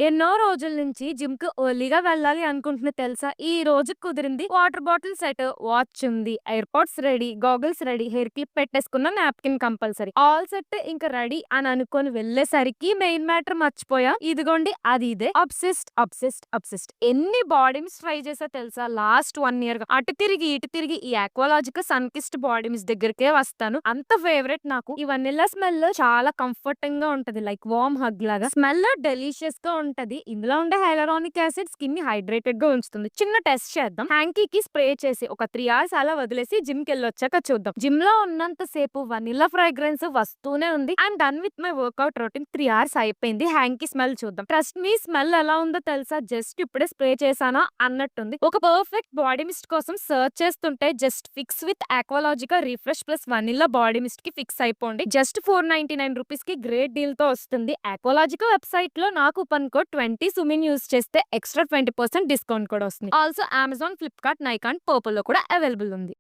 ఎన్నో రోజుల నుంచి జిమ్‌కి ఎర్లీగా వెళ్ళాలి అనుకుంటున్నా తెలుసా? ఈ రోజు కుదిరింది. వాటర్ బాటిల్ సెట్, వాచ్ ఉంది, AirPods ready, goggles ready, hair clip పెట్టేసుకున్న, నాప్కిన్ కంపల్సరీ. ఆల్ సెట్ ఇంక రెడీ అని అనుకోని వెళ్ళేసరికి మెయిన్ మ్యాటర్ మర్చిపోయా. ఇదిగోండి అది ఇదే. Obsessed, obsessed, obsessed. ఎన్ని బాడీ మిస్ట్ ట్రై చేశా తెలుసా? లాస్ట్ 1 ఇయర్‌గా. అటు తిరిగి, ఇటు తిరిగి ఈ అక్వాలాజికా, సన్‌కిస్ట్ బాడీ మిస్ట్ దగ్గరికే వస్తాను. అంత ఫేవరెట్ నాకు. ఈ వనిల్లా స్మెల్ చాలా కంఫర్టింగ్‌గా ఉంటది. లైక్ వార్మ్ హగ్ లాగా. స్మెల్ డెలీషియస్‌గా ఉంటది. ఇందులో ఉండే హైలరానిక్ యాసిడ్ స్కిన్‌ని హైడ్రేటెడ్‌గా ఉంచుతుంది. చిన్న టెస్ట్ చేద్దాం. హ్యాంకీకి స్ప్రే చేసి ఒక 3 అవర్స్ అలా వదిలేసి జిమ్‌కెళ్ళొచ్చాక చూద్దాం. జిమ్‌లో ఉన్నంత సేపు వనిల్లా ఫ్రాగ్రెన్స్ వస్తూనే ఉంది. I'm done with my workout routine. 3 hours అయిపోయింది. హ్యాంకీ స్మెల్ చూద్దాం. ట్రస్ట్ మీ, స్మెల్ ఎలా ఉందో తెలుసా? జస్ట్ ఇప్పుడే స్ప్రే చేశానా అన్నట్టుంది. ఒక పర్ఫెక్ట్ బాడీ మిస్ట్ కోసం సెర్చ్ చేస్తుంటే just fix with Aqualogica refresh plus vanilla body mist కి ఫిక్స్ అయిపోండి. జస్ట్ 499 రూపీస్ కి గ్రేట్ డీల్ తో వస్తుంది. అక్వాలాజికా వెబ్సైట్ లో నా కూపన్ కోడ్ 20 సుమిన్ యూస్ చేస్తే ఎక్స్ట్రా 20% డిస్కౌంట్ కూడా వస్తుంది. ఆల్సో అమెజాన్, ఫ్లిప్కార్ట్, నైకాన్, పర్పుల్ లో కూడా అవైలబుల్ ఉంది.